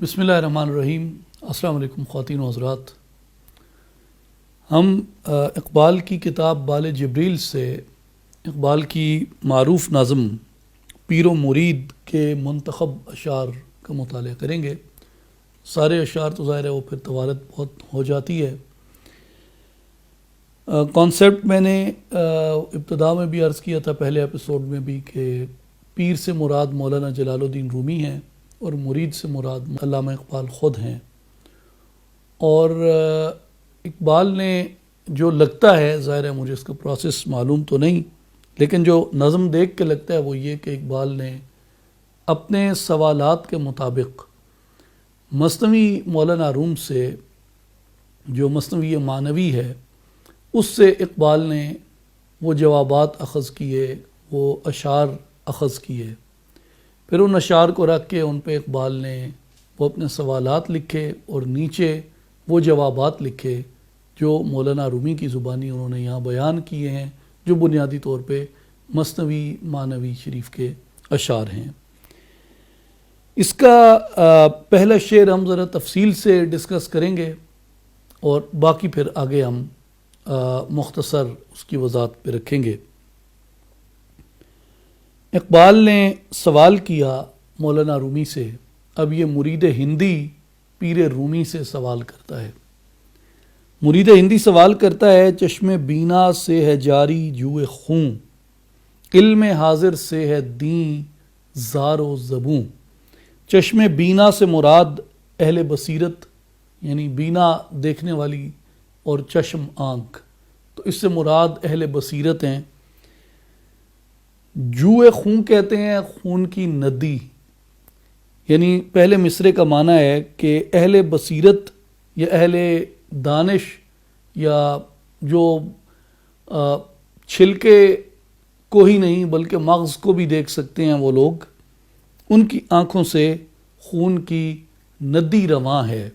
بسم اللہ الرحمن الرحیم۔ السلام علیکم خواتین و حضرات۔ ہم اقبال کی کتاب بال جبریل سے اقبال کی معروف نظم پیر و مرید کے منتخب اشعار کا مطالعہ کریں گے۔ سارے اشعار تو ظاہر ہے وہ پھر طوالت بہت ہو جاتی ہے۔ کانسیپٹ میں نے ابتدا میں بھی عرض کیا تھا، پہلے ایپیسوڈ میں بھی، کہ پیر سے مراد مولانا جلال الدین رومی ہیں اور مرید سے مراد علامہ اقبال خود ہیں۔ اور اقبال نے جو لگتا ہے، ظاہر ہے مجھے اس کا پروسیس معلوم تو نہیں، لیکن جو نظم دیکھ کے لگتا ہے وہ یہ کہ اقبال نے اپنے سوالات کے مطابق مثنوی مولانا روم سے، جو مثنوی معنوی ہے، اس سے اقبال نے وہ جوابات اخذ کیے، وہ اشعار اخذ کیے۔ پھر ان اشعار کو رکھ کے ان پہ اقبال نے وہ اپنے سوالات لکھے اور نیچے وہ جوابات لکھے جو مولانا رومی کی زبانی انہوں نے یہاں بیان کیے ہیں، جو بنیادی طور پہ مثنوی معنوی شریف کے اشعار ہیں۔ اس کا پہلا شعر ہم ذرا تفصیل سے ڈسکس کریں گے اور باقی پھر آگے ہم مختصر اس کی وضاحت پہ رکھیں گے۔ اقبال نے سوال کیا مولانا رومی سے، اب یہ مرید ہندی پیر رومی سے سوال کرتا ہے۔ مرید ہندی سوال کرتا ہے، چشم بینا سے ہے جاری جوئے خون، علم حاضر سے ہے دین زار و زبوں۔ چشم بینا سے مراد اہل بصیرت، یعنی بینا دیکھنے والی اور چشم آنکھ، تو اس سے مراد اہل بصیرت ہیں۔ جوئے خون کہتے ہیں خون کی ندی، یعنی پہلے مصرے کا معنی ہے کہ اہل بصیرت یا اہل دانش، یا جو چھلکے کو ہی نہیں بلکہ مغز کو بھی دیکھ سکتے ہیں وہ لوگ، ان کی آنکھوں سے خون کی ندی رواں ہے۔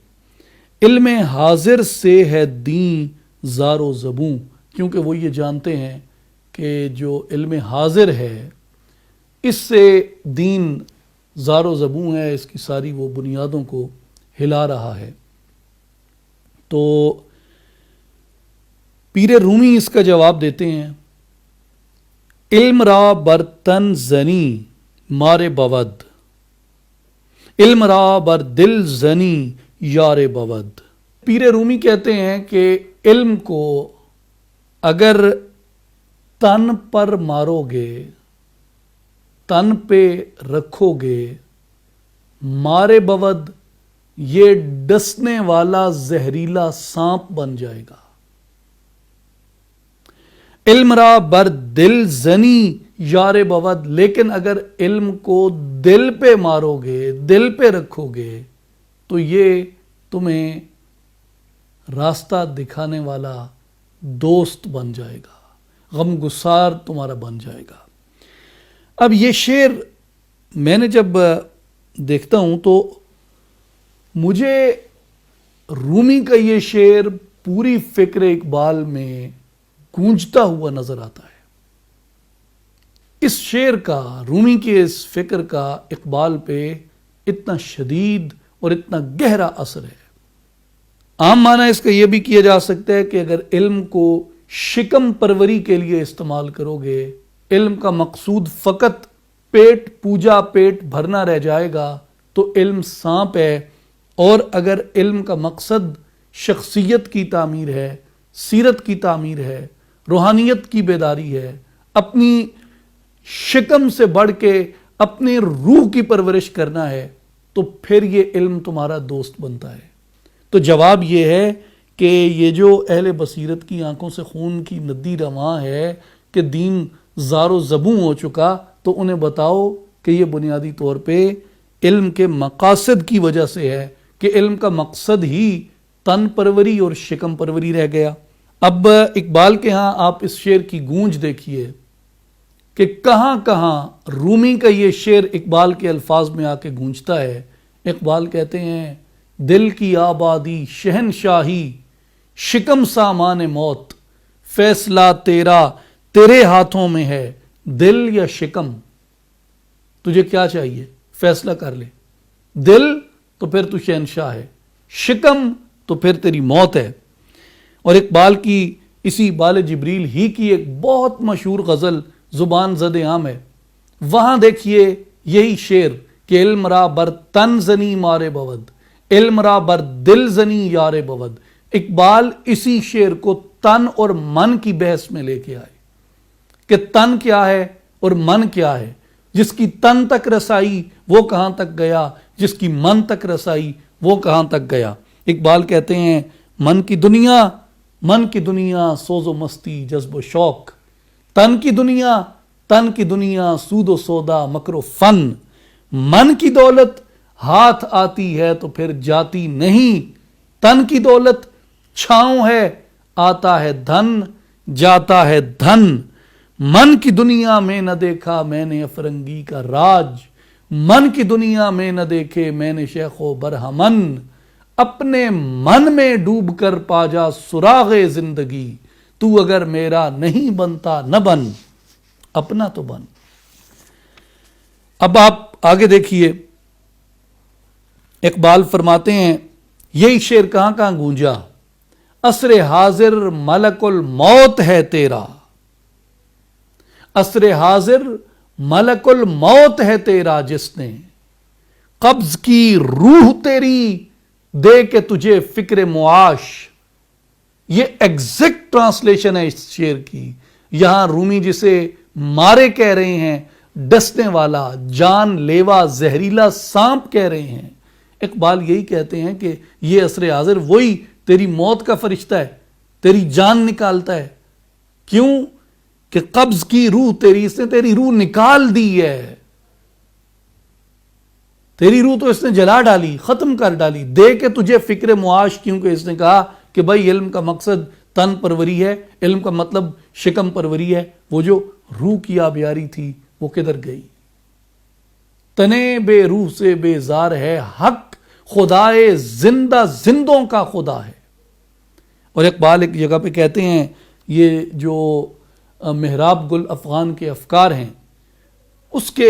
علم حاضر سے ہے دین زار و زبوں، کیونکہ وہ یہ جانتے ہیں کہ جو علم حاضر ہے اس سے دین زار و زبوں ہے، اس کی ساری وہ بنیادوں کو ہلا رہا ہے۔ تو پیر رومی اس کا جواب دیتے ہیں، علم را بر تن زنی مار بود، علم را بر دل زنی یار بود۔ پیر رومی کہتے ہیں کہ علم کو اگر تن پر مارو گے، تن پہ رکھو گے، مارے بود، یہ ڈسنے والا زہریلا سانپ بن جائے گا۔ علم را بر دل زنی یار بود، لیکن اگر علم کو دل پہ مارو گے، دل پہ رکھو گے، تو یہ تمہیں راستہ دکھانے والا دوست بن جائے گا، غم گسار تمہارا بن جائے گا۔ اب یہ شعر میں نے جب دیکھتا ہوں تو مجھے رومی کا یہ شعر پوری فکر اقبال میں گونجتا ہوا نظر آتا ہے۔ اس شعر کا، رومی کے اس فکر کا اقبال پہ اتنا شدید اور اتنا گہرا اثر ہے۔ عام معنی اس کا یہ بھی کیا جا سکتا ہے کہ اگر علم کو شکم پروری کے لیے استعمال کرو گے، علم کا مقصود فقط پیٹ پوجا، پیٹ بھرنا رہ جائے گا، تو علم سانپ ہے۔ اور اگر علم کا مقصد شخصیت کی تعمیر ہے، سیرت کی تعمیر ہے، روحانیت کی بیداری ہے، اپنی شکم سے بڑھ کے اپنے روح کی پرورش کرنا ہے، تو پھر یہ علم تمہارا دوست بنتا ہے۔ تو جواب یہ ہے کہ یہ جو اہل بصیرت کی آنکھوں سے خون کی ندی رواں ہے کہ دین زار و زبوں ہو چکا، تو انہیں بتاؤ کہ یہ بنیادی طور پہ علم کے مقاصد کی وجہ سے ہے، کہ علم کا مقصد ہی تن پروری اور شکم پروری رہ گیا۔ اب اقبال کے ہاں آپ اس شعر کی گونج دیکھیے کہ کہاں کہاں رومی کا یہ شعر اقبال کے الفاظ میں آ کے گونجتا ہے۔ اقبال کہتے ہیں، دل کی آبادی شہنشاہی شکم سامان موت، فیصلہ تیرا تیرے ہاتھوں میں ہے، دل یا شکم، تجھے کیا چاہیے، فیصلہ کر لے، دل تو پھر تو شہنشاہ ہے، شکم تو پھر تیری موت ہے۔ اور اقبال کی اسی بال جبریل ہی کی ایک بہت مشہور غزل زبان زد عام ہے، وہاں دیکھیے یہی شعر کہ علم را بر تن زنی مارے بود، علم را بر دل زنی یار بود۔ اقبال اسی شعر کو تن اور من کی بحث میں لے کے آئے کہ تن کیا ہے اور من کیا ہے، جس کی تن تک رسائی وہ کہاں تک گیا، جس کی من تک رسائی وہ کہاں تک گیا۔ اقبال کہتے ہیں من کی دنیا سوز و مستی جذب و شوق، تن کی دنیا سود و سودا مکر و فن، من کی دولت ہاتھ آتی ہے تو پھر جاتی نہیں، تن کی دولت چھاؤں ہے آتا ہے دھن جاتا ہے دھن، من کی دنیا میں نہ دیکھا میں نے افرنگی کا راج، من کی دنیا میں نہ دیکھے میں نے شیخ و برہمن، اپنے من میں ڈوب کر پا جا سراغ زندگی، تو اگر میرا نہیں بنتا نہ بن، اپنا تو بن۔ اب آپ آگے دیکھیے، اقبال فرماتے ہیں یہی شعر کہاں کہاں گونجا، عصر حاضر ملک الموت ہے تیرا، عصر حاضر ملک الموت ہے تیرا، جس نے قبض کی روح تیری دے کے تجھے فکر معاش۔ یہ ایگزیکٹ ٹرانسلیشن ہے اس شعر کی۔ یہاں رومی جسے مارے کہہ رہے ہیں، ڈسنے والا، جان لیوا، زہریلا سانپ کہہ رہے ہیں، اقبال یہی کہتے ہیں کہ یہ عصر حاضر وہی تیری موت کا فرشتہ ہے، تیری جان نکالتا ہے۔ کیوں کہ قبض کی روح تیری، اس نے تیری روح نکال دی ہے، تیری روح تو اس نے جلا ڈالی، ختم کر ڈالی، دے کے تجھے فکر معاش، کیونکہ اس نے کہا کہ بھائی علم کا مقصد تن پروری ہے، علم کا مطلب شکم پروری ہے، وہ جو روح کی آبیاری تھی وہ کدھر گئی؟ تنے بے روح سے بیزار ہے حق، خدائے زندہ زندوں کا خدا ہے۔ اور اقبال ایک جگہ پہ کہتے ہیں، یہ جو محراب گل افغان کے افکار ہیں، اس کے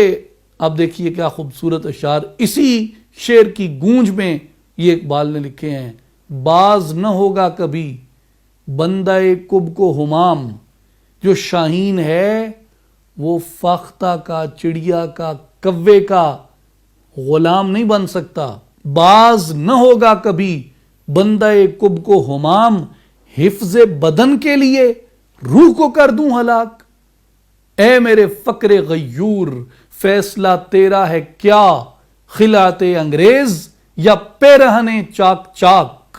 آپ دیکھیے کیا خوبصورت اشعار اسی شعر کی گونج میں یہ اقبال نے لکھے ہیں۔ باز نہ ہوگا کبھی بندہ کب کو ہمام، جو شاہین ہے وہ فاختہ کا، چڑیا کا، کوے کا غلام نہیں بن سکتا۔ باز نہ ہوگا کبھی بندہ کب کو ہمام، حفظ بدن کے لیے روح کو کر دوں ہلاک۔ اے میرے فقر غیور فیصلہ تیرا ہے کیا، خلعت انگریز یا پیرہن چاک چاک۔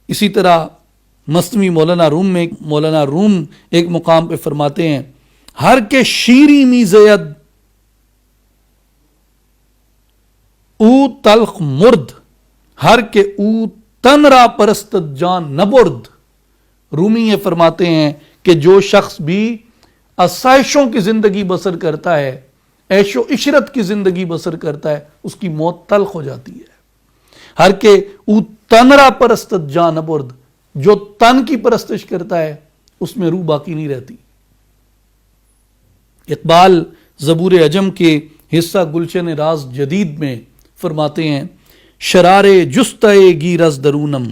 اسی طرح مثنوی مولانا روم ایک مقام پہ فرماتے ہیں، ہر کے شیری می زید او تلخ مرد، ہر کے او تن را پرستد جان نبرد۔ رومی یہ فرماتے ہیں کہ جو شخص بھی آسائشوں کی زندگی بسر کرتا ہے، عیش و عشرت کی زندگی بسر کرتا ہے، اس کی موت تلخ ہو جاتی ہے۔ ہر کے او تن را پرستد جان نبرد، جو تن کی پرستش کرتا ہے اس میں روح باقی نہیں رہتی۔ اقبال زبور عجم کے حصہ گلشن راز جدید میں فرماتے ہیں، شرار جستہ گیرز درونم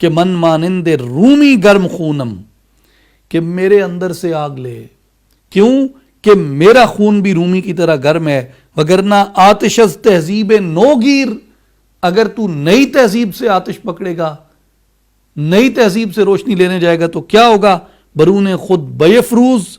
کہ من مانند رومی گرم خونم، کہ میرے اندر سے آگ لے، کیوں کہ میرا خون بھی رومی کی طرح گرم ہے، وگرنہ آتش از تہذیب نوگیر، اگر تو نئی تہذیب سے آتش پکڑے گا، نئی تہذیب سے روشنی لینے جائے گا تو کیا ہوگا؟ برون خود بیفروز۔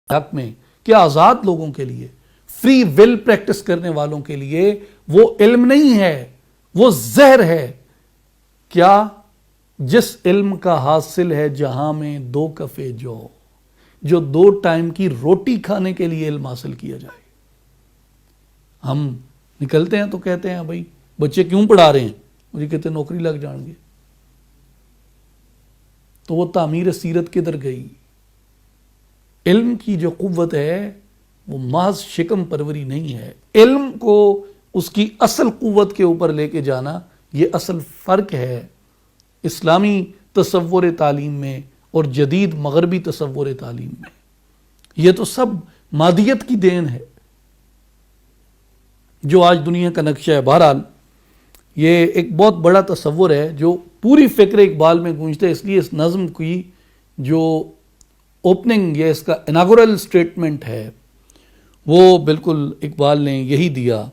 حق میں کہ آزاد لوگوں کے لیے، فری ول پریکٹس کرنے والوں کے لیے وہ علم نہیں ہے، وہ زہر ہے۔ کیا؟ جس علم کا حاصل ہے جہاں میں دو کفے جو دو ٹائم کی روٹی کھانے کے لیے علم حاصل کیا جائے۔ ہم نکلتے ہیں تو کہتے ہیں بھائی بچے کیوں پڑھا رہے ہیں؟ مجھے کہتے ہیں نوکری لگ جان گے. تو وہ تعمیر سیرت کدھر گئی؟ علم کی جو قوت ہے وہ محض شکم پروری نہیں ہے. علم کو اس کی اصل قوت کے اوپر لے کے جانا، یہ اصل فرق ہے اسلامی تصور تعلیم میں اور جدید مغربی تصور تعلیم میں. یہ تو سب مادیت کی دین ہے جو آج دنیا کا نقشہ ہے. بہرحال یہ ایک بہت بڑا تصور ہے جو پوری فکر اقبال میں گونجتا ہے. اس لیے اس نظم کی جو اوپننگ یا اس کا اناگورل سٹیٹمنٹ ہے وہ بالکل اقبال نے یہی دیا.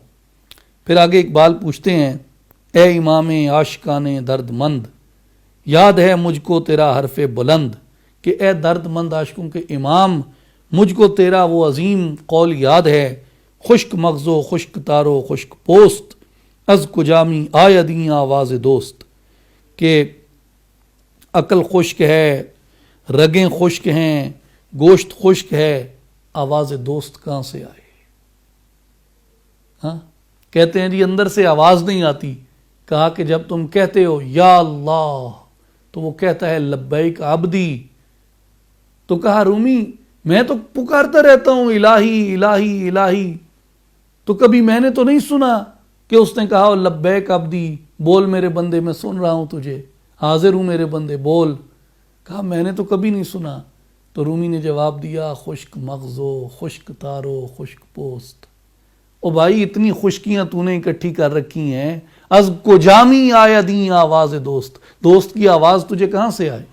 پھر آگے اقبال پوچھتے ہیں، اے امام عاشقان درد مند، یاد ہے مجھ کو تیرا حرف بلند. کہ اے درد مند عاشقوں کے امام، مجھ کو تیرا وہ عظیم قول یاد ہے، خشک مغزو خشک تارو خشک پوست، از کجامی آیدیں آواز دوست. کہ عقل خشک ہے، رگیں خشک ہیں، گوشت خشک ہے، آواز دوست کہاں سے آئے؟ ہاں کہتے ہیں جی اندر سے آواز نہیں آتی. کہا کہ جب تم کہتے ہو یا اللہ تو وہ کہتا ہے لبیک عبدی. تو کہا رومی میں تو پکارتا رہتا ہوں الہی الہی الہی، تو کبھی میں نے تو نہیں سنا کہ اس نے کہا لبیک عبدی، بول میرے بندے میں سن رہا ہوں تجھے، حاضر ہوں میرے بندے بول. کہا میں نے تو کبھی نہیں سنا. تو رومی نے جواب دیا خشک مغزو خشک تارو خشک پوست. او بھائی اتنی خشکیاں تو نے اکٹھی کر رکھی ہیں، از کجامی آیدیں آواز دوست، دوست کی آواز تجھے کہاں سے آئے؟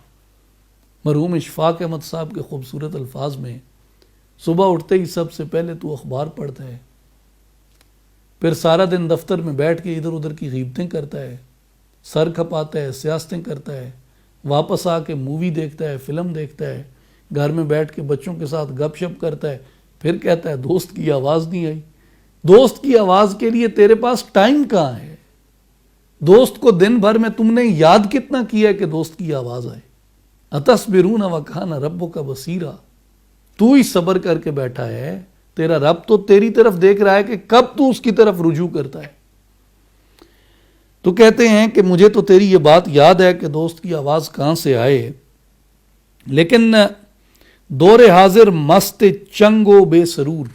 مرحوم اشفاق احمد صاحب کے خوبصورت الفاظ میں، صبح اٹھتے ہی سب سے پہلے تو اخبار پڑھتا ہے، پھر سارا دن دفتر میں بیٹھ کے ادھر ادھر کی غیبتیں کرتا ہے، سر کھپاتا ہے، سیاستیں کرتا ہے، واپس آ کے مووی دیکھتا ہے، فلم دیکھتا ہے، گھر میں بیٹھ کے بچوں کے ساتھ گپ شپ کرتا ہے، پھر کہتا ہے دوست کی آواز نہیں آئی. دوست کی آواز کے لیے تیرے پاس ٹائم کہاں ہے؟ دوست کو دن بھر میں تم نے یاد کتنا کیا ہے کہ دوست کی آواز آئے؟ اتصبرون وکان ربک بصیرا. تو ہی صبر کر کے بیٹھا ہے، تیرا رب تو تیری طرف دیکھ رہا ہے کہ کب تو اس کی طرف رجوع کرتا ہے. تو کہتے ہیں کہ مجھے تو تیری یہ بات یاد ہے کہ دوست کی آواز کہاں سے آئے، لیکن دور حاضر مست چنگ و بے سرور،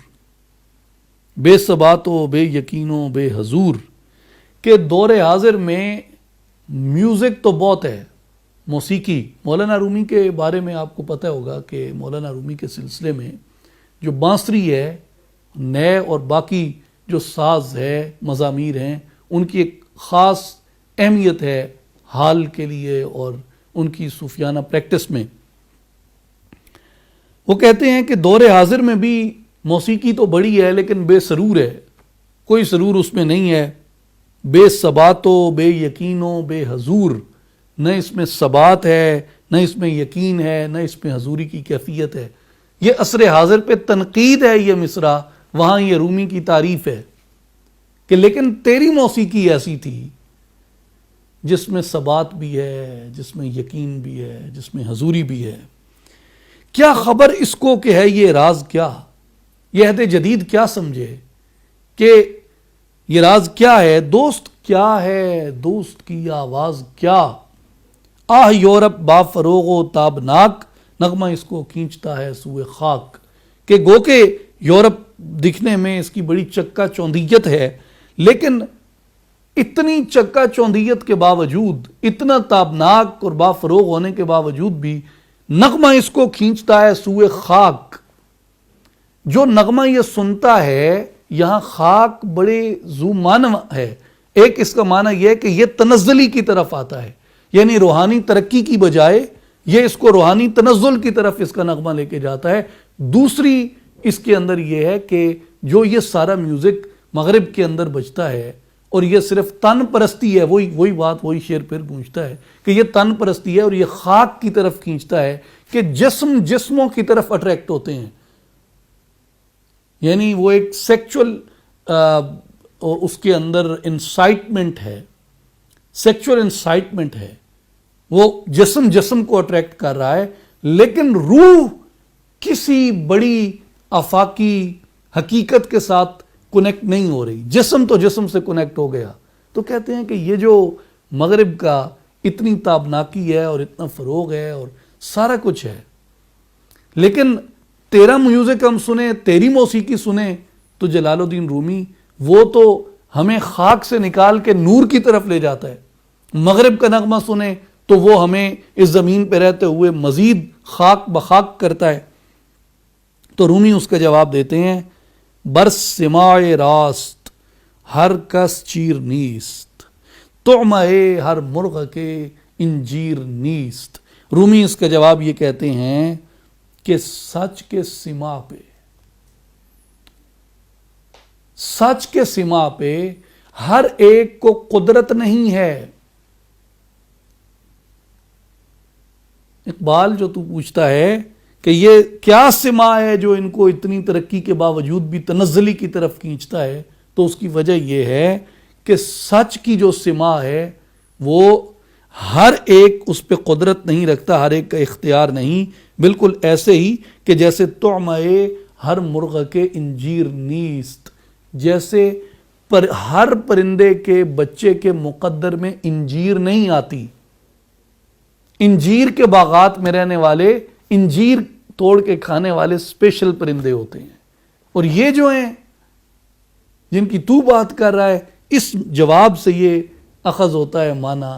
بے ثبات و بے یقین و بے حضور. کہ دور حاضر میں میوزک تو بہت ہے، موسیقی. مولانا رومی کے بارے میں آپ کو پتہ ہوگا کہ مولانا رومی کے سلسلے میں جو بانسری ہے، نئے اور باقی جو ساز ہے، مزامیر ہیں، ان کی ایک خاص اہمیت ہے حال کے لیے اور ان کی صوفیانہ پریکٹس میں. وہ کہتے ہیں کہ دور حاضر میں بھی موسیقی تو بڑی ہے لیکن بے سرور ہے، کوئی سرور اس میں نہیں ہے. بے ثبات و بے یقین و بے حضور، نہ اس میں ثبات ہے، نہ اس میں یقین ہے، نہ اس میں حضوری کی کیفیت ہے. یہ عصر حاضر پہ تنقید ہے یہ مصرع، وہاں یہ رومی کی تعریف ہے کہ لیکن تیری موسیقی ایسی تھی جس میں ثبات بھی ہے، جس میں یقین بھی ہے، جس میں حضوری بھی ہے. کیا خبر اس کو کہ ہے یہ راز کیا؟ یہ عہد جدید کیا سمجھے کہ یہ راز کیا ہے؟ دوست کیا ہے؟ دوست کی آواز کیا؟ آہ یورپ با فروغ و تابناک، نغمہ اس کو کھینچتا ہے سوئے خاک. کہ گو کہ یورپ دکھنے میں اس کی بڑی چکا چوندیت ہے، لیکن اتنی چکا چوندیت کے باوجود، اتنا تابناک اور با فروغ ہونے کے باوجود بھی نغمہ اس کو کھینچتا ہے سوئے خاک. جو نغمہ یہ سنتا ہے، یہاں خاک بڑے ذو معنی ہے. ایک اس کا معنی یہ ہے کہ یہ تنزلی کی طرف آتا ہے، یعنی روحانی ترقی کی بجائے یہ اس کو روحانی تنزل کی طرف اس کا نغمہ لے کے جاتا ہے. دوسری اس کے اندر یہ ہے کہ جو یہ سارا میوزک مغرب کے اندر بجتا ہے اور یہ صرف تن پرستی ہے، وہی بات وہی شعر پھر گونجتا ہے کہ یہ تن پرستی ہے اور یہ خاک کی طرف کھینچتا ہے کہ جسموں کی طرف اٹریکٹ ہوتے ہیں. یعنی وہ ایک سیکچول اس کے اندر انسائٹمنٹ ہے، سیکچول انسائٹمنٹ ہے. وہ جسم کو اٹریکٹ کر رہا ہے، لیکن روح کسی بڑی آفاقی حقیقت کے ساتھ کنیکٹ نہیں ہو رہی، جسم تو جسم سے کنیکٹ ہو گیا. تو کہتے ہیں کہ یہ جو مغرب کا اتنی تابناکی ہے اور اتنا فروغ ہے اور سارا کچھ ہے، لیکن تیرا میوزک ہم سنیں، تیری موسیقی سنیں تو جلال الدین رومی وہ تو ہمیں خاک سے نکال کے نور کی طرف لے جاتا ہے. مغرب کا نغمہ سنیں تو وہ ہمیں اس زمین پہ رہتے ہوئے مزید خاک بخاک کرتا ہے. تو رومی اس کا جواب دیتے ہیں، برس سماع راست ہر کس چیر نیست، طعمہ ہر مرغ کے انجیر نیست. رومی اس کا جواب یہ کہتے ہیں کہ سچ کے سماع پہ، سچ کے سماع پہ ہر ایک کو قدرت نہیں ہے. اقبال جو تو پوچھتا ہے کہ یہ کیا سماع ہے جو ان کو اتنی ترقی کے باوجود بھی تنزلی کی طرف کھینچتا ہے، تو اس کی وجہ یہ ہے کہ سچ کی جو سماع ہے وہ ہر ایک اس پہ قدرت نہیں رکھتا، ہر ایک کا اختیار نہیں. بالکل ایسے ہی کہ جیسے طعمہ ہر مرغ کے انجیر نیست، جیسے ہر پرندے کے بچے کے مقدر میں انجیر نہیں آتی. انجیر کے باغات میں رہنے والے انجیر توڑ کے کھانے والے اسپیشل پرندے ہوتے ہیں، اور یہ جو ہیں جن کی تو بات کر رہا ہے، اس جواب سے یہ اخذ ہوتا ہے معنی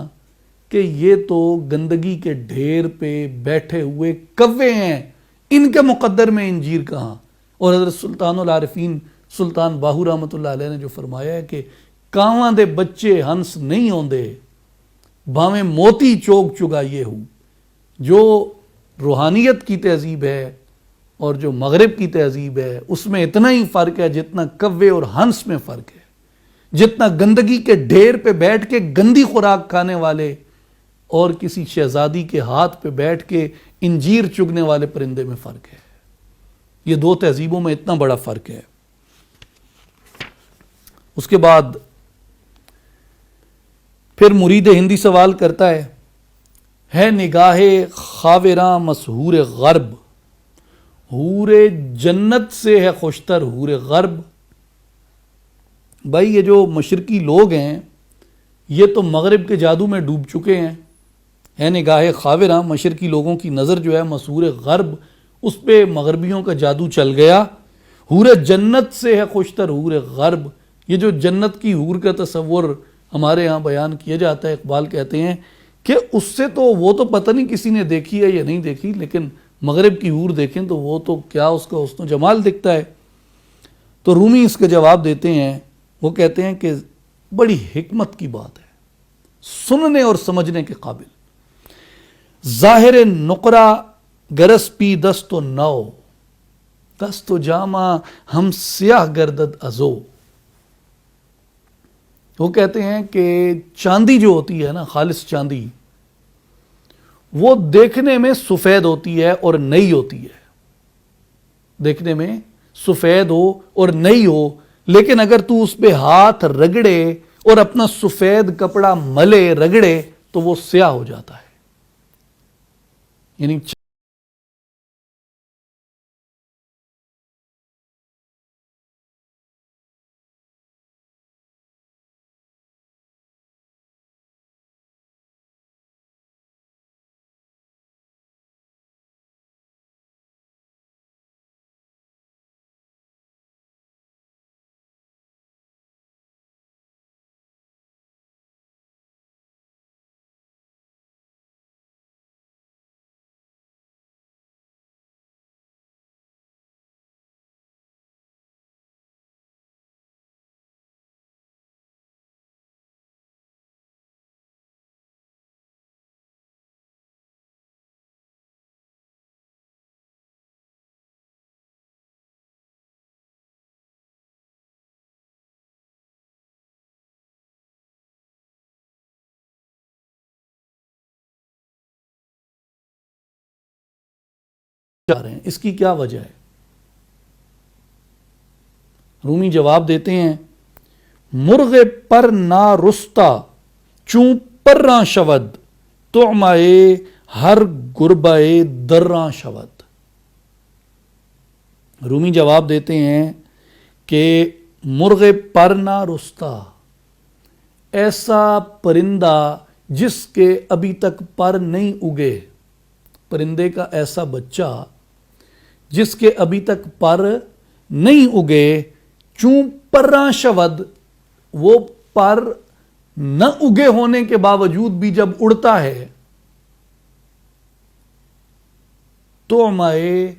کہ یہ تو گندگی کے ڈھیر پہ بیٹھے ہوئے کوے ہیں، ان کے مقدر میں انجیر کہاں. اور حضرت سلطان العارفین سلطان باہو رحمۃ اللہ علیہ نے جو فرمایا ہے کہ کاواں دے بچے ہنس نہیں ہوندے، بھاویں موتی چوک چگائیے ہو. جو روحانیت کی تہذیب ہے اور جو مغرب کی تہذیب ہے اس میں اتنا ہی فرق ہے جتنا کوے اور ہنس میں فرق ہے، جتنا گندگی کے ڈھیر پہ بیٹھ کے گندی خوراک کھانے والے اور کسی شہزادی کے ہاتھ پہ بیٹھ کے انجیر چگنے والے پرندے میں فرق ہے. یہ دو تہذیبوں میں اتنا بڑا فرق ہے. اس کے بعد پھر مرید ہندی سوال کرتا ہے نگاہ خاوراں مسحور غرب، حور جنت سے ہے خوشتر حور غرب. بھائی یہ جو مشرقی لوگ ہیں یہ تو مغرب کے جادو میں ڈوب چکے ہیں. ہے نگاہ خاوراں، مشرقی لوگوں کی نظر جو ہے مسحور غرب، اس پہ مغربیوں کا جادو چل گیا. حور جنت سے ہے خوشتر حور غرب، یہ جو جنت کی حور کا تصور ہمارے ہاں بیان کیا جاتا ہے، اقبال کہتے ہیں کہ اس سے تو وہ تو پتہ نہیں کسی نے دیکھی ہے یا نہیں دیکھی، لیکن مغرب کی حور دیکھیں تو وہ تو کیا اس کا حسن و جمال دکھتا ہے. تو رومی اس کا جواب دیتے ہیں، وہ کہتے ہیں کہ بڑی حکمت کی بات ہے، سننے اور سمجھنے کے قابل. ظاہر نقرہ گرس پی دست و نو، دست و جامہ ہم سیاہ گردد ازو. وہ کہتے ہیں کہ چاندی جو ہوتی ہے نا، خالص چاندی، وہ دیکھنے میں سفید ہوتی ہے اور نئی ہوتی ہے. دیکھنے میں سفید ہو اور نئی ہو، لیکن اگر تو اس پہ ہاتھ رگڑے اور اپنا سفید کپڑا ملے رگڑے تو وہ سیاہ ہو جاتا ہے. یعنی جا رہے ہیں، اس کی کیا وجہ ہے؟ رومی جواب دیتے ہیں، مرغ پر نا رستا چوں پراں شود، طعمائے ہر گربائے دراں شود. رومی جواب دیتے ہیں کہ مرغ پر نہ رستا، ایسا پرندہ جس کے ابھی تک پر نہیں اگے، پرندے کا ایسا بچہ جس کے ابھی تک پر نہیں اگے، چوں پراں شود، وہ پر نہ اگے ہونے کے باوجود بھی جب اڑتا ہے تو مائے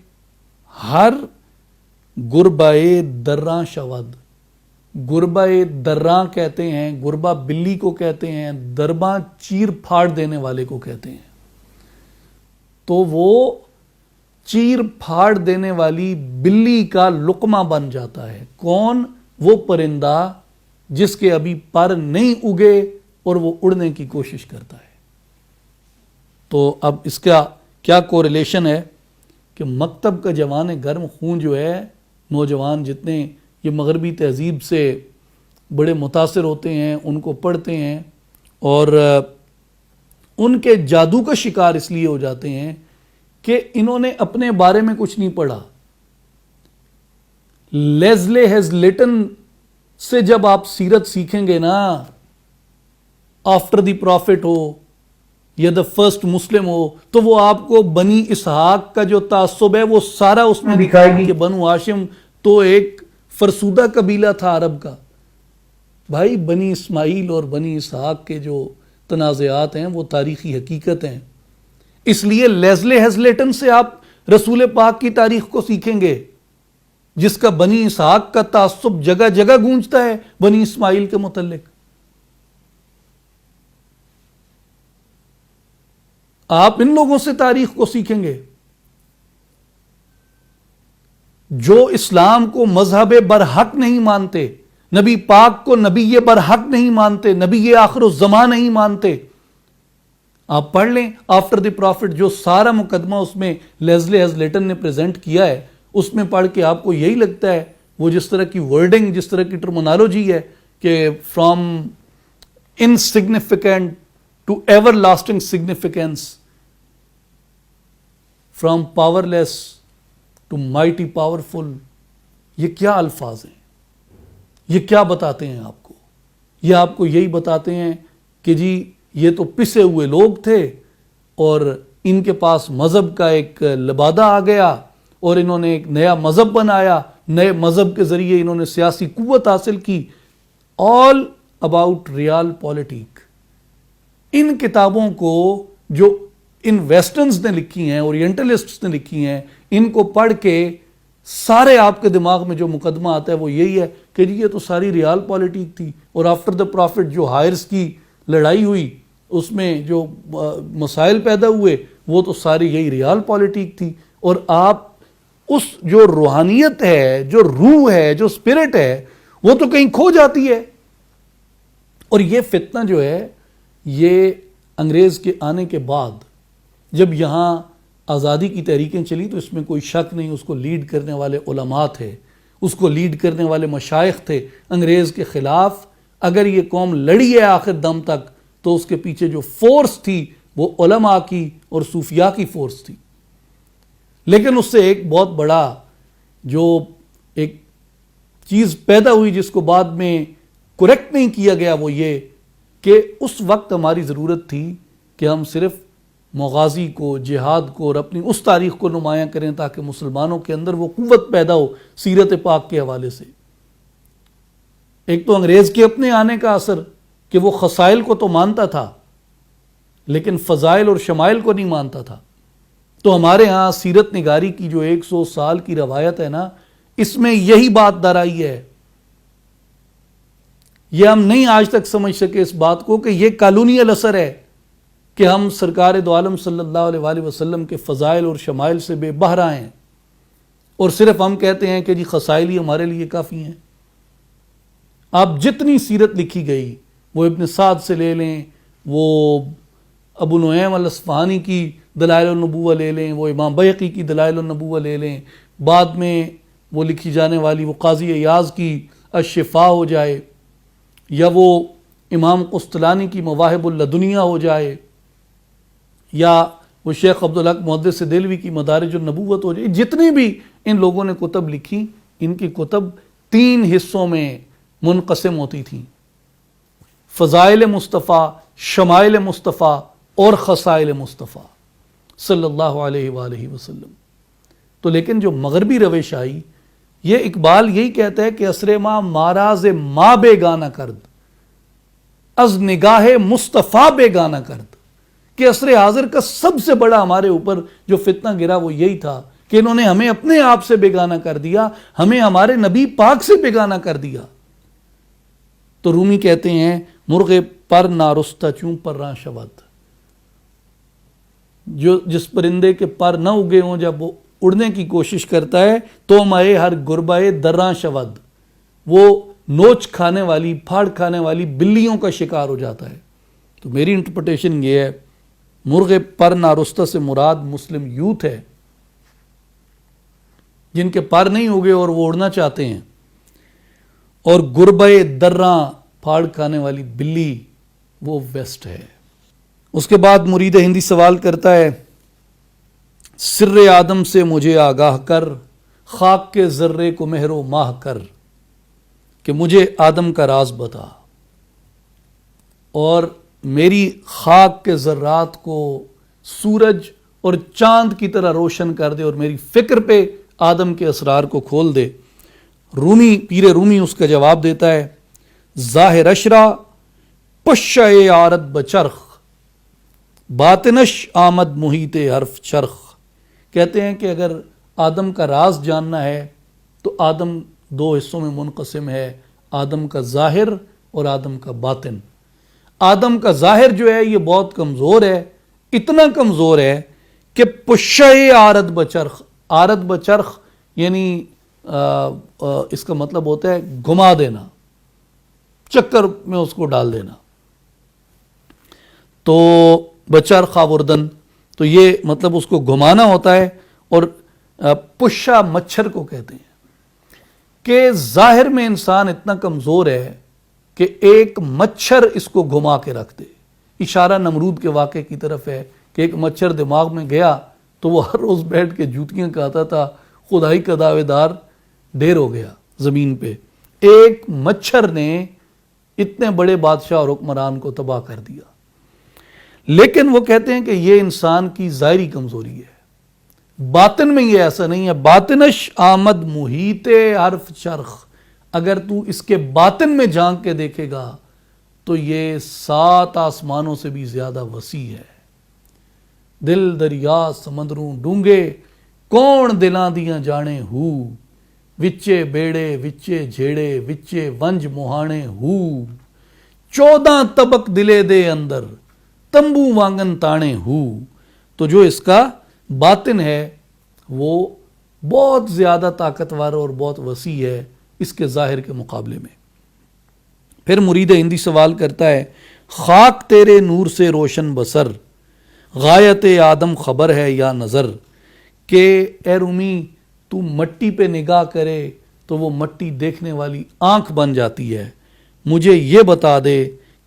ہر گربائے دراں شود، گربا دراں کہتے ہیں، گربا بلی کو کہتے ہیں، درباں چیر پھاڑ دینے والے کو کہتے ہیں، تو وہ چیر پھاڑ دینے والی بلی کا لقمہ بن جاتا ہے۔ کون؟ وہ پرندہ جس کے ابھی پر نہیں اگے اور وہ اڑنے کی کوشش کرتا ہے۔ تو اب اس کا کیا کوریلیشن ہے کہ مکتب کا جوان گرم خون جو ہے، نوجوان جتنے یہ مغربی تہذیب سے بڑے متاثر ہوتے ہیں، ان کو پڑھتے ہیں اور ان کے جادو کا شکار اس لیے ہو جاتے ہیں کہ انہوں نے اپنے بارے میں کچھ نہیں پڑھا۔ لیزلے ہیزلیٹن سے جب آپ سیرت سیکھیں گے نا، آفٹر دی پروفٹ ہو یا دا فرسٹ مسلم ہو، تو وہ آپ کو بنی اسحاق کا جو تعصب ہے وہ سارا اس میں دکھائے گی کہ بنو ہاشم تو ایک فرسودہ قبیلہ تھا عرب کا۔ بھائی بنی اسماعیل اور بنی اسحاق کے جو تنازعات ہیں وہ تاریخی حقیقت ہیں، اس لیے لیزلے ہیزلیٹن سے آپ رسول پاک کی تاریخ کو سیکھیں گے، جس کا بنی اسحاق کا تعصب جگہ جگہ گونجتا ہے بنی اسماعیل کے متعلق۔ آپ ان لوگوں سے تاریخ کو سیکھیں گے جو اسلام کو مذہب برحق نہیں مانتے، نبی پاک کو نبی برحق نہیں مانتے، نبی آخر الزمان نہیں مانتے۔ آپ پڑھ لیں آفٹر دی پروفٹ، جو سارا مقدمہ اس میں لیزلے ہیزلیٹن نے پریزنٹ کیا ہے، اس میں پڑھ کے آپ کو یہی لگتا ہے، وہ جس طرح کی ورڈنگ، جس طرح کی ٹرمنالوجی ہے کہ from insignificant to everlasting significance, from powerless to mighty powerful, یہ کیا الفاظ ہیں؟ یہ کیا بتاتے ہیں آپ کو؟ یہ آپ کو یہی بتاتے ہیں کہ جی یہ تو پسے ہوئے لوگ تھے اور ان کے پاس مذہب کا ایک لبادہ آ گیا اور انہوں نے ایک نیا مذہب بنایا، نئے مذہب کے ذریعے انہوں نے سیاسی قوت حاصل کی۔ All about Real politic. ان کتابوں کو جو ان ویسٹرنز نے لکھی ہیں، اورینٹلسٹس نے لکھی ہیں، ان کو پڑھ کے سارے آپ کے دماغ میں جو مقدمہ آتا ہے وہ یہی ہے کہ جی یہ تو ساری ریال پولیٹک تھی، اور آفٹر دا پروفٹ جو ہائرس کی لڑائی ہوئی اس میں جو مسائل پیدا ہوئے وہ تو ساری یہی ریال پولیٹک تھی، اور آپ اس جو روحانیت ہے، جو روح ہے، جو اسپرٹ ہے، وہ تو کہیں کھو جاتی ہے۔ اور یہ فتنہ جو ہے یہ انگریز کے آنے کے بعد جب یہاں آزادی کی تحریکیں چلی تو اس میں کوئی شک نہیں، اس کو لیڈ کرنے والے علماء تھے، اس کو لیڈ کرنے والے مشائخ تھے انگریز کے خلاف۔ اگر یہ قوم لڑی ہے آخر دم تک تو اس کے پیچھے جو فورس تھی وہ علماء کی اور صوفیاء کی فورس تھی۔ لیکن اس سے ایک بہت بڑا جو ایک چیز پیدا ہوئی جس کو بعد میں کریکٹ نہیں کیا گیا وہ یہ کہ اس وقت ہماری ضرورت تھی کہ ہم صرف مغازی کو، جہاد کو اور اپنی اس تاریخ کو نمایاں کریں تاکہ مسلمانوں کے اندر وہ قوت پیدا ہو سیرت پاک کے حوالے سے۔ ایک تو انگریز کے اپنے آنے کا اثر کہ وہ خصائل کو تو مانتا تھا لیکن فضائل اور شمائل کو نہیں مانتا تھا۔ تو ہمارے ہاں سیرت نگاری کی جو 100 سال کی روایت ہے نا، اس میں یہی بات در آئی ہے۔ یہ ہم نہیں آج تک سمجھ سکے اس بات کو کہ یہ کالونیل اثر ہے کہ ہم سرکار دو عالم صلی اللہ علیہ وآلہ وسلم کے فضائل اور شمائل سے بے بہرہ ہیں اور صرف ہم کہتے ہیں کہ جی خصائل ہی ہمارے لیے کافی ہیں۔ آپ جتنی سیرت لکھی گئی، وہ ابن سعد سے لے لیں، وہ ابو نعیم الاصفہانی کی دلائل النبوہ لے لیں، وہ امام بیہقی کی دلائل النبوہ لے لیں، بعد میں وہ لکھی جانے والی وہ قاضی ایاز کی الشفاء ہو جائے، یا وہ امام قسطلانی کی مواہب اللدنیہ ہو جائے، یا وہ شیخ عبدالحق محدث دہلوی کی مدارج النبوت ہو جائے، جتنی بھی ان لوگوں نے کتب لکھی، ان کی کتب 3 حصوں میں منقسم ہوتی تھیں، فضائل مصطفیٰ، شمائل مصطفیٰ اور خصائل مصطفیٰ صلی اللہ علیہ وآلہ وسلم۔ تو لیکن جو مغربی روش آئی، یہ اقبال یہی کہتا ہے کہ اسر ما ماراز ما بیگانہ کرد، از نگاہ مصطفیٰ بیگانہ کرد، کہ عصر حاضر کا سب سے بڑا ہمارے اوپر جو فتنہ گرا وہ یہی تھا کہ انہوں نے ہمیں اپنے آپ سے بیگانہ کر دیا، ہمیں ہمارے نبی پاک سے بیگانہ کر دیا۔ تو رومی کہتے ہیں مرغ پر نارستہ چوں پر راں شود، جو جس پرندے کے پر نہ اگے ہوں جب وہ اڑنے کی کوشش کرتا ہے تو مائے ہر گربائے دراں شود، وہ نوچ کھانے والی، پھاڑ کھانے والی بلیوں کا شکار ہو جاتا ہے۔ تو میری انٹرپریٹیشن یہ ہے، مرغ پر نارستہ سے مراد مسلم یوتھ ہے، جن کے پر نہیں ہوگے اور وہ اڑنا چاہتے ہیں، اور گربائے دراں پھاڑ کھانے والی بلی وہ ویسٹ ہے۔ اس کے بعد مرید ہندی سوال کرتا ہے، سر آدم سے مجھے آگاہ کر، خاک کے ذرے کو مہر و ماہ کر، کہ مجھے آدم کا راز بتا اور میری خاک کے ذرات کو سورج اور چاند کی طرح روشن کر دے اور میری فکر پہ آدم کے اسرار کو کھول دے۔ رومی، پیر رومی اس کا جواب دیتا ہے، ظاہر اشرا پشہ عارت بچرخ، باطنش آمد محیط حرف چرخ۔ کہتے ہیں کہ اگر آدم کا راز جاننا ہے تو آدم 2 حصوں میں منقسم ہے، آدم کا ظاہر اور آدم کا باطن۔ آدم کا ظاہر جو ہے یہ بہت کمزور ہے، اتنا کمزور ہے کہ پشہ عارت بچرخ، عارت بچرخ یعنی اس کا مطلب ہوتا ہے گھما دینا، چکر میں اس کو ڈال دینا، تو بچرخ آوردن، تو یہ مطلب اس کو گھمانا ہوتا ہے۔ اور پشا مچھر کو کہتے ہیں کہ ظاہر میں انسان اتنا کمزور ہے کہ ایک مچھر اس کو گھما کے رکھ دے۔ اشارہ نمرود کے واقعے کی طرف ہے کہ ایک مچھر دماغ میں گیا تو وہ ہر روز بیٹھ کے جوتیاں کہتا تھا، خدائی کا دعوے دار ڈھیر ہو گیا زمین پہ۔ ایک مچھر نے اتنے بڑے بادشاہ اور حکمران کو تباہ کر دیا۔ لیکن وہ کہتے ہیں کہ یہ انسان کی ظاہری کمزوری ہے، باطن میں یہ ایسا نہیں ہے۔ باطنش آمد محیط حرف چرخ، اگر تو اس کے باطن میں جھانک کے دیکھے گا تو یہ 7 آسمانوں سے بھی زیادہ وسیع ہے۔ دل دریا سمندروں ڈونگے، کون دلاں دیاں جانے ہو، وچے بیڑے وچے جھیڑے وچے ونج مہانے ہو، 14 طبق دلے دے اندر، تمبو وانگن تانے ہو۔ تو جو اس کا باطن ہے وہ بہت زیادہ طاقتور اور بہت وسیع ہے اس کے ظاہر کے مقابلے میں۔ پھر مرید ہندی سوال کرتا ہے، خاک تیرے نور سے روشن بسر، غایت آدم خبر ہے یا نظر، کہ اے رومی تو مٹی پہ نگاہ کرے تو وہ مٹی دیکھنے والی آنکھ بن جاتی ہے، مجھے یہ بتا دے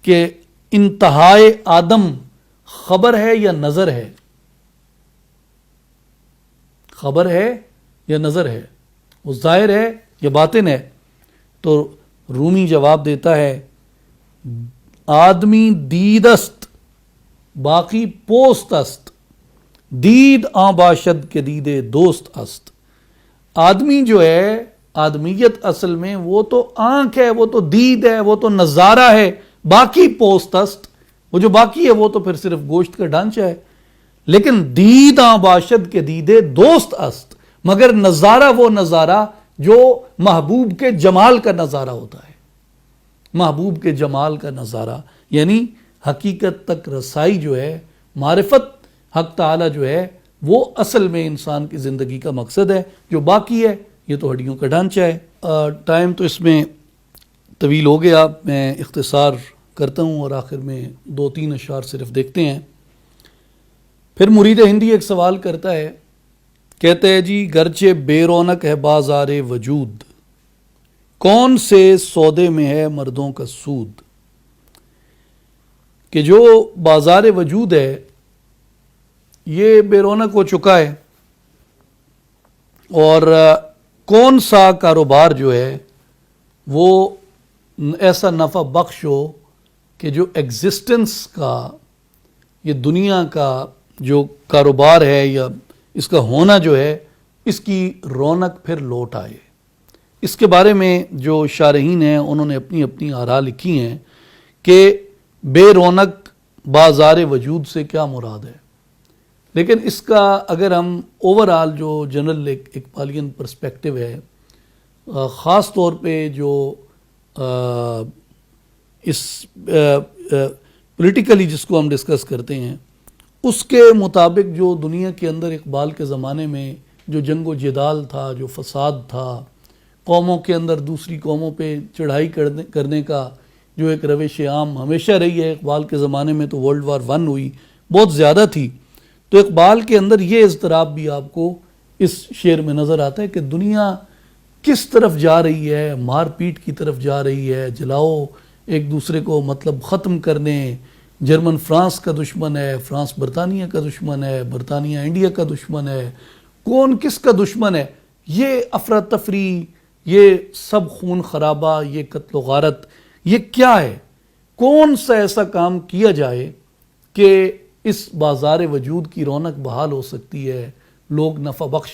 کہ انتہائے آدم خبر ہے یا نظر ہے، خبر ہے یا نظر ہے، وہ ظاہر ہے یا باطن ہے؟ تو رومی جواب دیتا ہے، آدمی دید است باقی پوست است، دید آں باشد کے دیدے دوست است۔ آدمی جو ہے، آدمیت اصل میں وہ تو آنکھ ہے، وہ تو دید ہے، وہ تو نظارہ ہے، باقی پوست است، وہ جو باقی ہے وہ تو پھر صرف گوشت کا ڈھانچہ ہے۔ لیکن دید آں باشد کے دیدے دوست است، مگر نظارہ وہ نظارہ جو محبوب کے جمال کا نظارہ ہوتا ہے، محبوب کے جمال کا نظارہ، یعنی حقیقت تک رسائی جو ہے، معرفت حق تعالی جو ہے، وہ اصل میں انسان کی زندگی کا مقصد ہے۔ جو باقی ہے یہ تو ہڈیوں کا ڈھانچہ ہے۔ ٹائم تو اس میں طویل ہو گیا، میں اختصار کرتا ہوں اور آخر میں 2-3 اشعار صرف دیکھتے ہیں۔ پھر مرید ہندی ایک سوال کرتا ہے، کہتا ہے جی، گرچہ بے رونق ہے بازار وجود، کون سے سودے میں ہے مردوں کا سود؟ کہ جو بازار وجود ہے یہ بے رونق ہو چکا ہے، اور کون سا کاروبار جو ہے وہ ایسا نفع بخش ہو کہ جو ایگزسٹنس کا، یہ دنیا کا جو کاروبار ہے یا اس کا ہونا جو ہے، اس کی رونق پھر لوٹ آئے۔ اس کے بارے میں جو شارحین ہیں انہوں نے اپنی اپنی آراء لکھی ہیں کہ بے رونق بازار وجود سے کیا مراد ہے، لیکن اس کا اگر ہم اوورآل جو جنرل اقبالین پرسپیکٹو ہے، خاص طور پہ جو اس پولیٹیکلی جس کو ہم ڈسکس کرتے ہیں، اس کے مطابق جو دنیا کے اندر اقبال کے زمانے میں جو جنگ و جدال تھا، جو فساد تھا، قوموں کے اندر دوسری قوموں پہ چڑھائی کرنے کا جو ایک روش عام ہمیشہ رہی ہے، اقبال کے زمانے میں تو ورلڈ وار 1 ہوئی، بہت زیادہ تھی، تو اقبال کے اندر یہ اضطراب بھی آپ کو اس شعر میں نظر آتا ہے کہ دنیا کس طرف جا رہی ہے، مار پیٹ کی طرف جا رہی ہے، جلاؤ ایک دوسرے کو مطلب ختم کرنے، جرمن فرانس کا دشمن ہے، فرانس برطانیہ کا دشمن ہے، برطانیہ انڈیا کا دشمن ہے، کون کس کا دشمن ہے، یہ افراتفری، یہ سب خون خرابہ، یہ قتل و غارت، یہ کیا ہے؟ کون سا ایسا کام کیا جائے کہ اس بازار وجود کی رونق بحال ہو سکتی ہے، لوگ نفع بخش،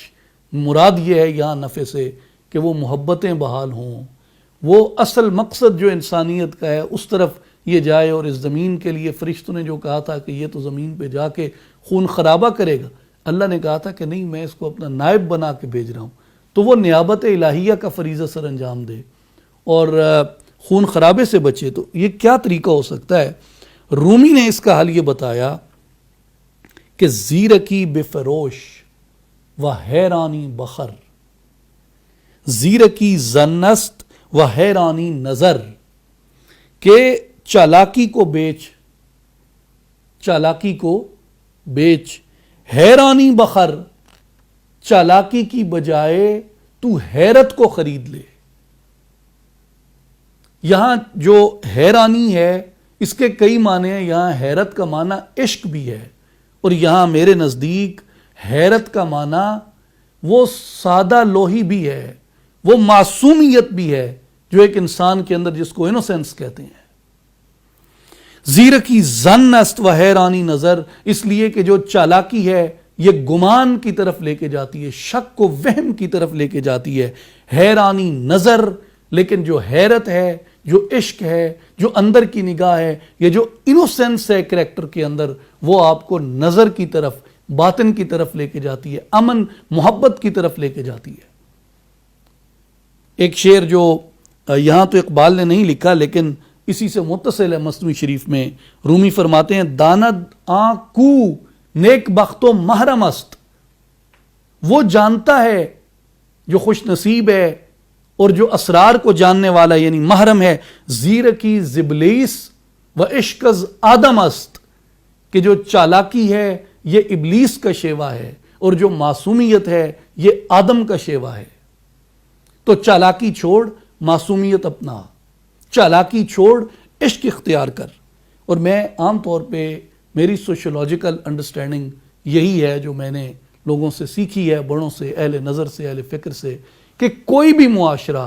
مراد یہ ہے یہاں نفع سے کہ وہ محبتیں بحال ہوں، وہ اصل مقصد جو انسانیت کا ہے اس طرف یہ جائے، اور اس زمین کے لیے فرشتوں نے جو کہا تھا کہ یہ تو زمین پہ جا کے خون خرابہ کرے گا، اللہ نے کہا تھا کہ نہیں، میں اس کو اپنا نائب بنا کے بھیج رہا ہوں، تو وہ نیابت الہیہ کا فریضہ سر انجام دے اور خون خرابے سے بچے۔ تو یہ کیا طریقہ ہو سکتا ہے؟ رومی نے اس کا حل یہ بتایا کہ زیرکی بے فروش و حیرانی بخر، زیرکی زنست و حیرانی نظر، کہ چالاکی کو بیچ، چالاکی کو بیچ، حیرانی بخر، چالاکی کی بجائے تو حیرت کو خرید لے۔ یہاں جو حیرانی ہے اس کے کئی معنی ہیں، یہاں حیرت کا معنی عشق بھی ہے، اور یہاں میرے نزدیک حیرت کا معنی وہ سادہ لوہی بھی ہے، وہ معصومیت بھی ہے جو ایک انسان کے اندر، جس کو انوسینس کہتے ہیں۔ زیرکی ظن است و حیرانی نظر، اس لیے کہ جو چالاکی ہے یہ گمان کی طرف لے کے جاتی ہے، شک و وہم کی طرف لے کے جاتی ہے، حیرانی نظر، لیکن جو حیرت ہے، جو عشق ہے، جو اندر کی نگاہ ہے، یہ جو انوسینس ہے کریکٹر کے اندر، وہ آپ کو نظر کی طرف، باطن کی طرف لے کے جاتی ہے، امن محبت کی طرف لے کے جاتی ہے۔ ایک شعر جو یہاں تو اقبال نے نہیں لکھا لیکن اسی سے متصل ہے، مثنوی شریف میں رومی فرماتے ہیں، داند آں کو نیک بخت و محرم است، وہ جانتا ہے جو خوش نصیب ہے اور جو اسرار کو جاننے والا یعنی محرم ہے، زیرکی زبلیس و عشق از آدم است، کہ جو چالاکی ہے یہ ابلیس کا شیوا ہے اور جو معصومیت ہے یہ آدم کا شیوا ہے۔ تو چالاکی چھوڑ، معصومیت اپنا، چالاکی چھوڑ، عشق اختیار کر۔ اور میں عام طور پہ میری سوشولوجیکل انڈرسٹینڈنگ یہی ہے جو میں نے لوگوں سے سیکھی ہے، بڑوں سے، اہل نظر سے، اہل فکر سے، کہ کوئی بھی معاشرہ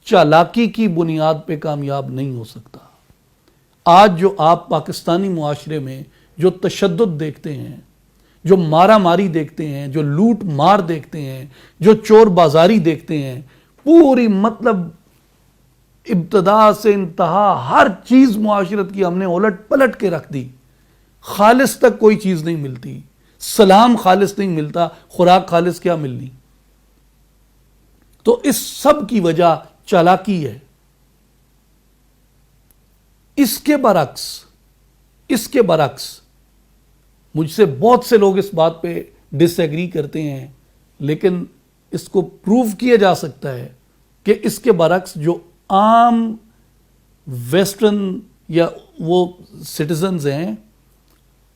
چالاکی کی بنیاد پہ کامیاب نہیں ہو سکتا۔ آج جو آپ پاکستانی معاشرے میں جو تشدد دیکھتے ہیں، جو مارا ماری دیکھتے ہیں، جو لوٹ مار دیکھتے ہیں، جو چور بازاری دیکھتے ہیں، پوری مطلب ابتدا سے انتہا ہر چیز معاشرت کی ہم نے الٹ پلٹ کے رکھ دی، خالص تک کوئی چیز نہیں ملتی، سلام خالص نہیں ملتا، خوراک خالص کیا ملنی۔ تو اس سب کی وجہ چالاکی ہے۔ اس کے برعکس مجھ سے بہت سے لوگ اس بات پہ ڈس ایگری کرتے ہیں، لیکن اس کو پروو کیا جا سکتا ہے کہ اس کے برعکس جو عام ویسٹرن یا وہ سٹیزنز ہیں،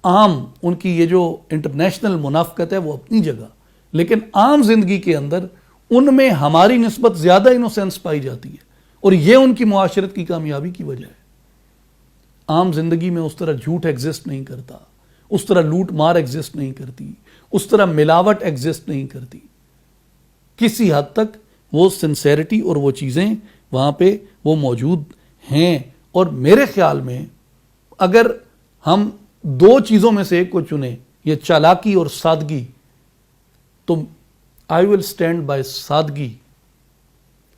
عام ان کی یہ جو انٹرنیشنل منافقت ہے وہ اپنی جگہ، لیکن عام زندگی کے اندر ان میں ہماری نسبت زیادہ انوسینس پائی جاتی ہے، اور یہ ان کی معاشرت کی کامیابی کی وجہ ہے۔ عام زندگی میں اس طرح جھوٹ ایگزسٹ نہیں کرتا، اس طرح لوٹ مار ایگزسٹ نہیں کرتی، اس طرح ملاوٹ ایگزسٹ نہیں کرتی۔ کسی حد تک وہ سنسیریٹی اور وہ چیزیں وہاں پہ وہ موجود ہیں. اور میرے خیال میں اگر ہم دو چیزوں میں سے ایک کو چنیں، یہ چالاکی اور سادگی، تو آئی ول اسٹینڈ بائی سادگی.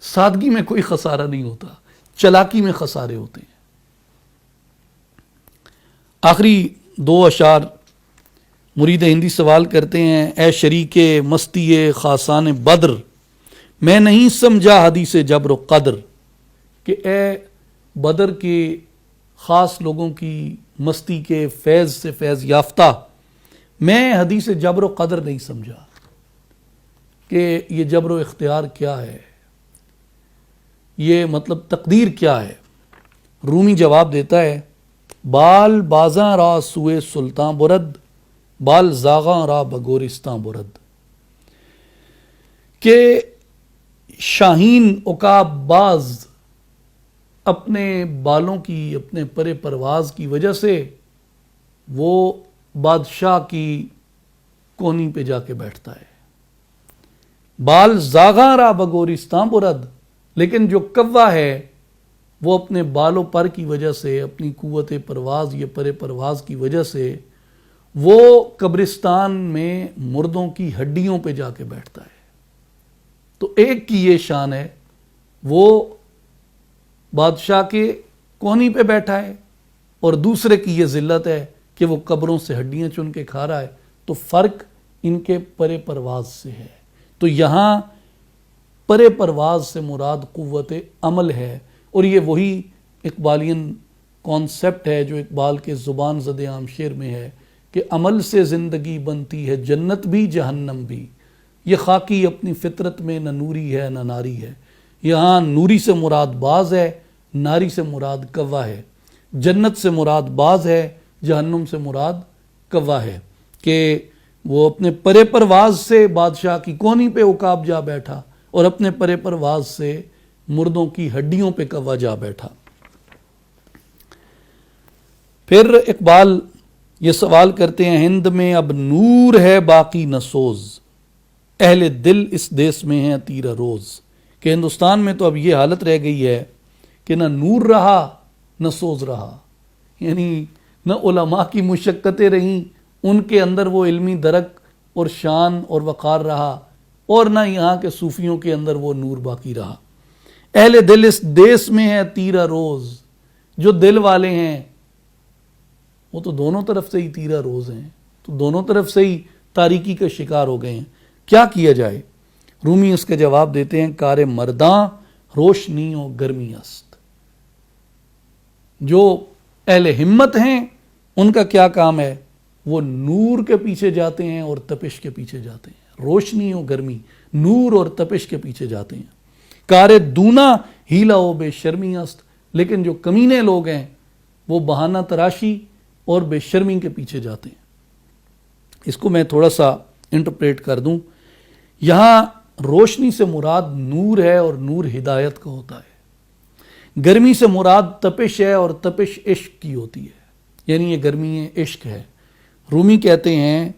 سادگی میں کوئی خسارہ نہیں ہوتا، چالاکی میں خسارے ہوتے ہیں. آخری دو اشعار مرید ہندی سوال کرتے ہیں: اے شریک مستی خاصان بدر، میں نہیں سمجھا حدیث جبر و قدر. کہ اے بدر کے خاص لوگوں کی مستی کے فیض سے فیض یافتہ، میں حدیث جبر و قدر نہیں سمجھا کہ یہ جبر و اختیار کیا ہے، یہ مطلب تقدیر کیا ہے. رومی جواب دیتا ہے: بال بازاں را سوئے سلطان برد، بال زاغاں را بگورستان برد. کہ شاہین عقاب باز اپنے بالوں کی، اپنے پرے پرواز کی وجہ سے وہ بادشاہ کی کونی پہ جا کے بیٹھتا ہے. بال زاغاں را بگورستان برد، لیکن جو کوا ہے وہ اپنے بالوں پر کی وجہ سے، اپنی قوت پرواز، یہ پرے پرواز کی وجہ سے وہ قبرستان میں مردوں کی ہڈیوں پہ جا کے بیٹھتا ہے. تو ایک کی یہ شان ہے، وہ بادشاہ کے کونی پہ بیٹھا ہے، اور دوسرے کی یہ ذلت ہے کہ وہ قبروں سے ہڈیاں چن کے کھا رہا ہے. تو فرق ان کے پرے پرواز سے ہے. تو یہاں پرے پرواز سے مراد قوت عمل ہے، اور یہ وہی اقبالین کانسیپٹ ہے جو اقبال کے زبان زد عام شعر میں ہے کہ عمل سے زندگی بنتی ہے جنت بھی جہنم بھی، یہ خاکی اپنی فطرت میں نہ نوری ہے نہ ناری ہے. یہاں نوری سے مراد باز ہے، ناری سے مراد کوا ہے. جنت سے مراد باز ہے، جہنم سے مراد کوا ہے. کہ وہ اپنے پرے پرواز سے بادشاہ کی کونی پہ عقاب جا بیٹھا، اور اپنے پرے پرواز سے مردوں کی ہڈیوں پہ کوا جا بیٹھا. پھر اقبال یہ سوال کرتے ہیں: ہند میں اب نور ہے باقی نہ سوز، اہل دل اس دیس میں ہیں تیرہ روز. کہ ہندوستان میں تو اب یہ حالت رہ گئی ہے کہ نہ نور رہا نہ سوز رہا. یعنی نہ علماء کی مشقتیں رہیں، ان کے اندر وہ علمی درک اور شان اور وقار رہا، اور نہ یہاں کے صوفیوں کے اندر وہ نور باقی رہا. اہل دل اس دیس میں ہے تیرہ روز. جو دل والے ہیں وہ تو دونوں طرف سے ہی تیرہ روز ہیں، تو دونوں طرف سے ہی تاریکی کا شکار ہو گئے ہیں. کیا کیا جائے؟ رومی اس کا جواب دیتے ہیں: کار مرداں روشنی و گرمی است. جو اہل ہمت ہیں ان کا کیا کام ہے؟ وہ نور کے پیچھے جاتے ہیں اور تپش کے پیچھے جاتے ہیں. روشنی و گرمی، نور اور تپش کے پیچھے جاتے ہیں. کار دونا ہیلا و بے شرمی است. لیکن جو کمینے لوگ ہیں وہ بہانہ تراشی اور بے شرمی کے پیچھے جاتے ہیں. اس کو میں تھوڑا سا انٹرپریٹ کر دوں. یہاں روشنی سے مراد نور ہے، اور نور ہدایت کا ہوتا ہے. گرمی سے مراد تپش ہے، اور تپش عشق کی ہوتی ہے، یعنی یہ گرمی عشق ہے. رومی کہتے ہیں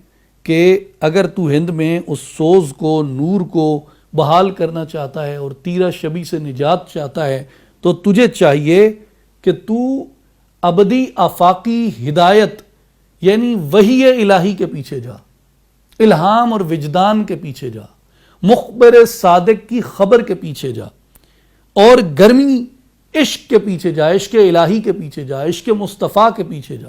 کہ اگر تو ہند میں اس سوز کو، نور کو بحال کرنا چاہتا ہے اور تیرہ شبی سے نجات چاہتا ہے، تو تجھے چاہیے کہ تو ابدی آفاقی ہدایت یعنی وحی الہی کے پیچھے جا، الہام اور وجدان کے پیچھے جا، مخبر صادق کی خبر کے پیچھے جا، اور گرمی عشق کے پیچھے جا، عشق الہی کے پیچھے جا، عشق مصطفیٰ کے پیچھے جا.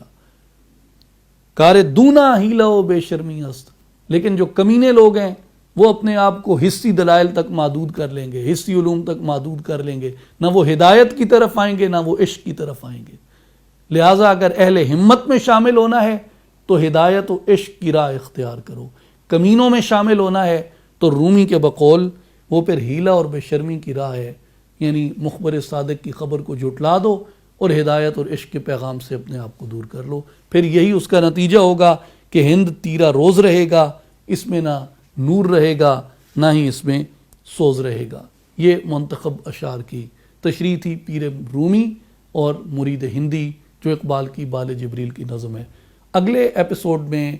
کار دونا ہیلا و بے شرمی است. لیکن جو کمینے لوگ ہیں وہ اپنے آپ کو حسی دلائل تک محدود کر لیں گے، حسی علوم تک محدود کر لیں گے. نہ وہ ہدایت کی طرف آئیں گے، نہ وہ عشق کی طرف آئیں گے. لہٰذا اگر اہل ہمت میں شامل ہونا ہے تو ہدایت و عشق کی راہ اختیار کرو. کمینوں میں شامل ہونا ہے تو رومی کے بقول وہ پھر ہیلا اور بے شرمی کی راہ ہے، یعنی مخبر صادق کی خبر کو جھٹلا دو اور ہدایت اور عشق کے پیغام سے اپنے آپ کو دور کر لو. پھر یہی اس کا نتیجہ ہوگا کہ ہند تیرہ روز رہے گا، اس میں نہ نور رہے گا نہ ہی اس میں سوز رہے گا. یہ منتخب اشعار کی تشریح تھی پیر رومی اور مرید ہندی، جو اقبال کی بال جبریل کی نظم ہے. اگلے ایپیسوڈ میں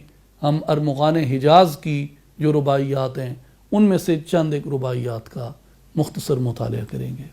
ہم ارمغان حجاز کی جو رباعیات ہیں ان میں سے چند ایک رباعیات کا مختصر مطالعہ کریں گے.